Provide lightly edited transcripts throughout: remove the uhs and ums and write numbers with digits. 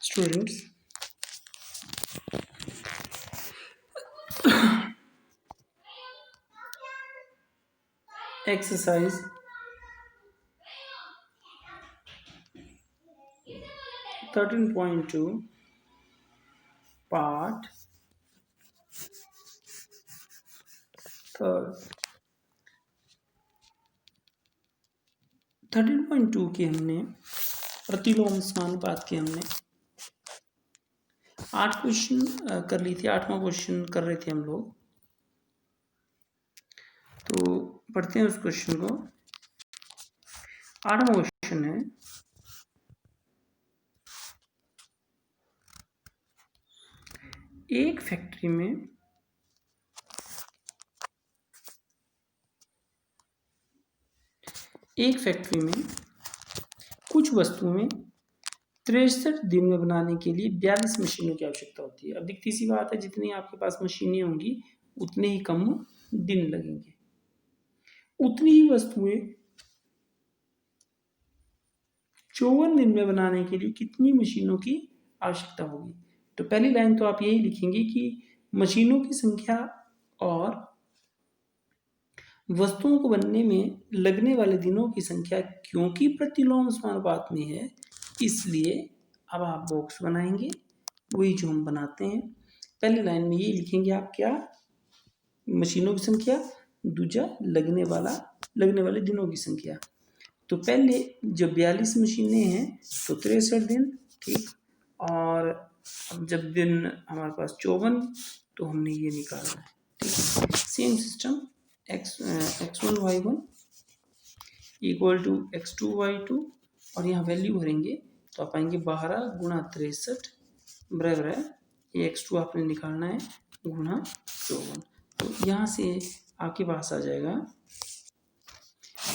Students, exercise 13.2 part 3rd 13.2 की हमने प्रतिलोम समानुपात की हमने 8 क्वेश्चन कर ली थी। 8वां क्वेश्चन कर रहे थे हम लोग। तो पढ़ते हैं उस क्वेश्चन को। 8वां क्वेश्चन है, एक फैक्ट्री में कुछ वस्तुएं 63 दिन में बनाने के लिए 42 मशीनों की आवश्यकता होती है। अब दिखती सी बात है, जितनी आपके पास मशीनें होंगी उतने ही कम दिन लगेंगे। उतनी ही वस्तुएं 54 दिन में बनाने के लिए कितनी मशीनों की आवश्यकता होगी। तो पहली लाइन तो आप यही लिखेंगे कि मशीनों की संख्या और वस्तुओं को बनने में लगने वाले दिनों की संख्या क्योंकि प्रतिलोम समानुपात में है, इसलिए अब आप बॉक्स बनाएंगे, वही जो हम बनाते हैं। पहली लाइन में ये लिखेंगे आप क्या, मशीनों की संख्या, दूसरा लगने वाले दिनों की संख्या। तो पहले जब 42 मशीनें हैं तो 63 दिन, ठीक। और अब जब दिन हमारे पास 54 तो हमने ये निकालना है, ठीक। Same system x1 y1 equal to x2 y2 और यहाँ वैल्यू भरेंगे तो आप पाएंगे 12 गुणा 63 बराबर है, ये x2 आपने निकालना है गुणा 54। तो यहाँ से आपके पास आ जाएगा,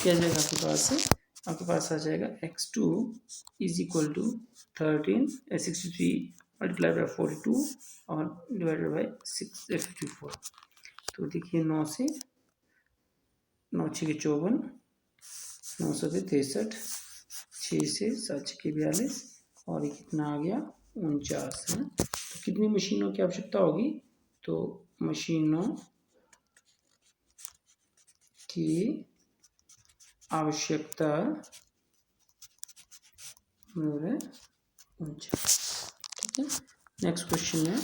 क्या जाएगा आपके पास आ जाएगा x2 is equal to 63 multiply by 42 और डिवाइडेड बाई 54। तो देखिए 9 से 9 6 के 54, 9 7 63, 6 से 7 6 के 42 और ये कितना आ गया 49 है। तो कितनी मशीनों की आवश्यकता होगी, तो मशीनों की आवश्यकता 49, ठीक है। नेक्स्ट क्वेश्चन है,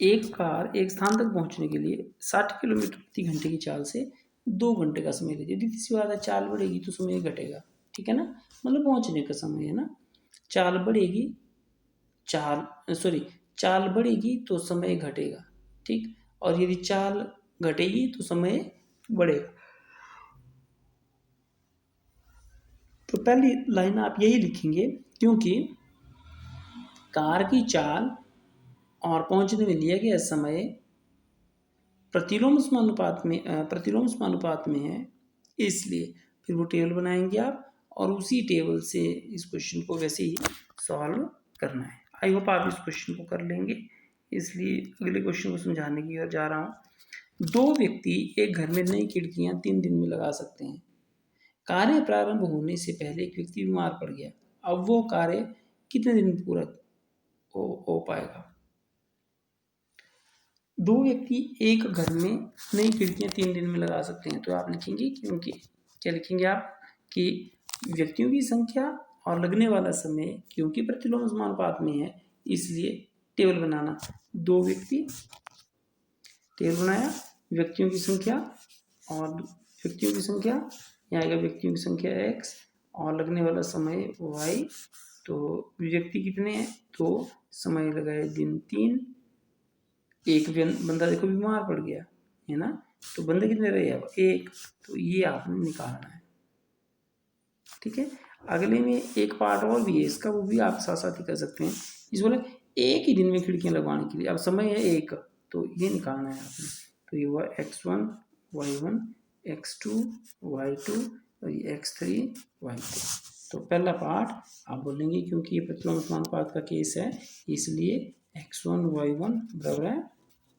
एक कार एक स्थान तक पहुंचने के लिए 60 किलोमीटर प्रति घंटे की चाल से 2 घंटे का समय लेती है। देखिए सी बात है, चाल बढ़ेगी तो समय घटेगा, ठीक है ना, मतलब पहुंचने का समय है ना। चाल बढ़ेगी तो समय घटेगा, ठीक। और यदि चाल घटेगी तो समय बढ़ेगा। तो पहली लाइन आप यही लिखेंगे, क्योंकि कार की चाल और पहुंचने में लिया गया समय प्रतिलोम समानुपात में है, इसलिए फिर वो टेबल बनाएंगे आप और उसी टेबल से इस क्वेश्चन को वैसे ही सॉल्व करना है। आई होप आप इस क्वेश्चन को कर लेंगे, इसलिए अगले क्वेश्चन को समझाने की ओर जा रहा हूँ। 2 व्यक्ति एक घर में नई खिड़कियां 3 दिन में लगा सकते हैं। कार्य प्रारंभ होने से पहले एक व्यक्ति बीमार पड़ गया, अब वो कार्य कितने दिन में पूरा हो पाएगा। 2 व्यक्ति एक घर में नई खिड़कियां 3 दिन में लगा सकते हैं, तो आप लिखेंगे क्योंकि, क्या लिखेंगे आप, कि व्यक्तियों की संख्या और लगने वाला समय क्योंकि प्रतिलोम समानुपात में है, इसलिए टेबल बनाना। 2 व्यक्ति, टेबल बनाया, व्यक्तियों की संख्या और व्यक्तियों की संख्या, यहाँ आएगा व्यक्तियों की संख्या x और लगने वाला समय y। तो व्यक्ति कितने हैं, तो समय लगाए दिन 3। एक बंदा देखो बीमार पड़ गया है ना, तो बंदे कितने रहे अब 1, तो ये आपने निकालना है, ठीक है। अगले में एक पार्ट और भी है इसका, वो भी आप साथ साथ ही कर सकते हैं। इस बोले एक ही दिन में खिड़कियां लगवाने के लिए, अब समय है 1, तो ये निकालना है आपने। तो ये हुआ x1 y1 x2 y2 और ये x3 y3। तो पहला पार्ट आप बोलेंगे, क्योंकि ये प्रतिलोम समानुपात का केस है, इसलिए x1 y1 बराबर है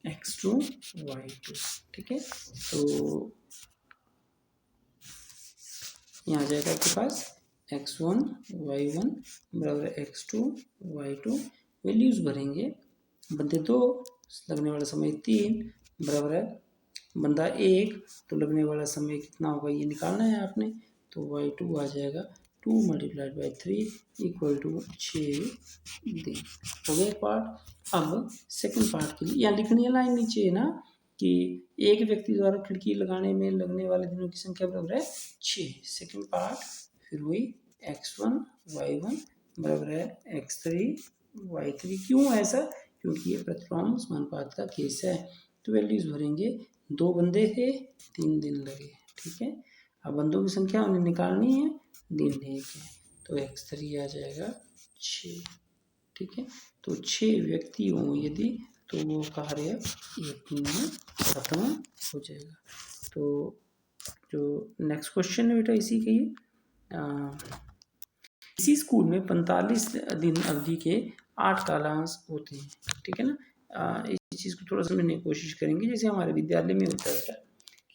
x2 y2, ठीक है। तो यहाँ आ जाएगा आपके पास x1 y1 बराबर है x2 y2। वैल्यूज़ भरेंगे। बंदे 2 लगने वाला समय 3 बराबर है बंदा 1 तो लगने वाला समय कितना होगा ये निकालना है आपने। तो y2 आ जाएगा 2 मल्टीप्लाइड बाई 3 इक्वल टू 6 दिन। हो गया एक पार्ट। अब सेकंड पार्ट के लिए यहाँ लिखनी है लाइन नीचे है ना कि एक व्यक्ति द्वारा खिड़की लगाने में लगने वाले दिनों की संख्या बराबर है 6। सेकंड पार्ट फिर वही x1 y1 बराबर है x3 y3। क्यों ऐसा? क्योंकि ये प्रतिलोम समानुपात का केस है। तो वैल्यूज भरेंगे। 2 बंदे थे 3 दिन लगे। ठीक है। अब बंदों की संख्या उन्हें निकालनी है, दिन 1 है तो x3 आ जाएगा 6। ठीक है। तो 6 व्यक्ति हों यदि तो वो कार्य एक दिन में खत्म हो जाएगा। तो जो नेक्स्ट क्वेश्चन है बेटा इसी के इसी स्कूल में 45 दिन अवधि के 8 कालांश होते हैं। ठीक है ना। इस चीज़ को थोड़ा समझने की कोशिश करेंगे। जैसे हमारे विद्यालय में होता है बेटा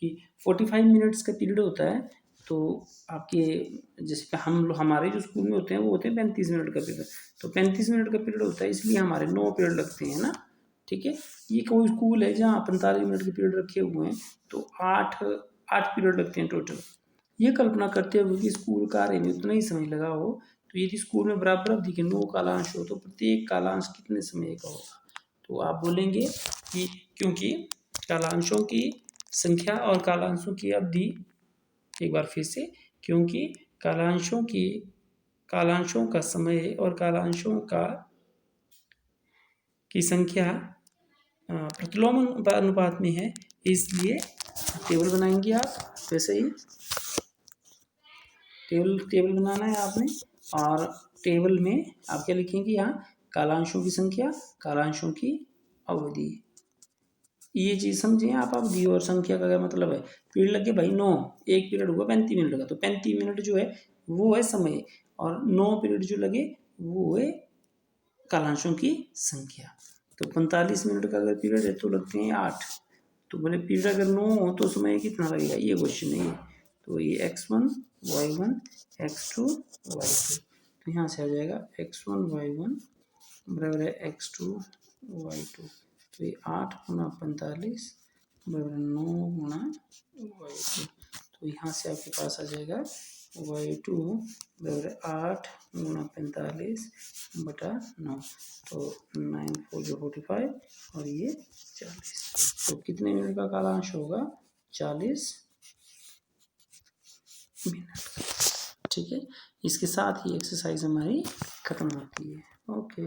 कि 45 मिनट्स का पीरियड होता है। तो आपके जैसे हमारे जो स्कूल में होते हैं वो होते हैं 35 मिनट का पीरियड। तो 35 मिनट का पीरियड होता है इसलिए हमारे 9 पीरियड लगते हैं ना। ठीक है। ये कोई स्कूल है जहाँ 45 मिनट के पीरियड रखे हुए हैं तो 8 पीरियड लगते हैं टोटल। ये कल्पना करते हुए कि स्कूल कार्य में उतना ही समय लगा हो तो यदि स्कूल में बराबर अवधि के 9 कालांश हो तो प्रत्येक कालांश कितने समय का होगा? तो आप बोलेंगे कि क्योंकि कालांशों की संख्या और कालांशों की अवधि, एक बार फिर से, क्योंकि कालांशों का समय और कालांशों की संख्या प्रतिलोम अनुपात में है इसलिए टेबल बनाएंगे आप। वैसे ही टेबल बनाना है आपने और टेबल में आप क्या लिखेंगे यहाँ कालांशों की संख्या कालांशों की अवधि। ये चीज़ समझिए आप अवधि और संख्या का क्या मतलब है। पीरियड लगे भाई 9, एक पीरियड हुआ 35 मिनट का तो 35 मिनट जो है वो है समय और 9 पीरियड जो लगे वो है कालांशों की संख्या। तो 45 मिनट का अगर पीरियड है तो लगते हैं 8। तो बोले पीरियड अगर 9 हो तो समय कितना लगेगा ये क्वेश्चन है। तो ये x1 y1 x2 y2 तो यहाँ से आ जाएगा x1 y1 बराबर है x2 y2। तो ये 8 गुना 45 बराबर 9 गुना y2। तो यहाँ से आपके पास आ जाएगा y2 बराबर 8 गुना 45 बटा 9। तो 9 4 जो 45 और ये 40। तो कितने मिनट का कालांश होगा? 40 मिनट। ठीक है। इसके साथ ही एक्सरसाइज हमारी खत्म होती है। ओके।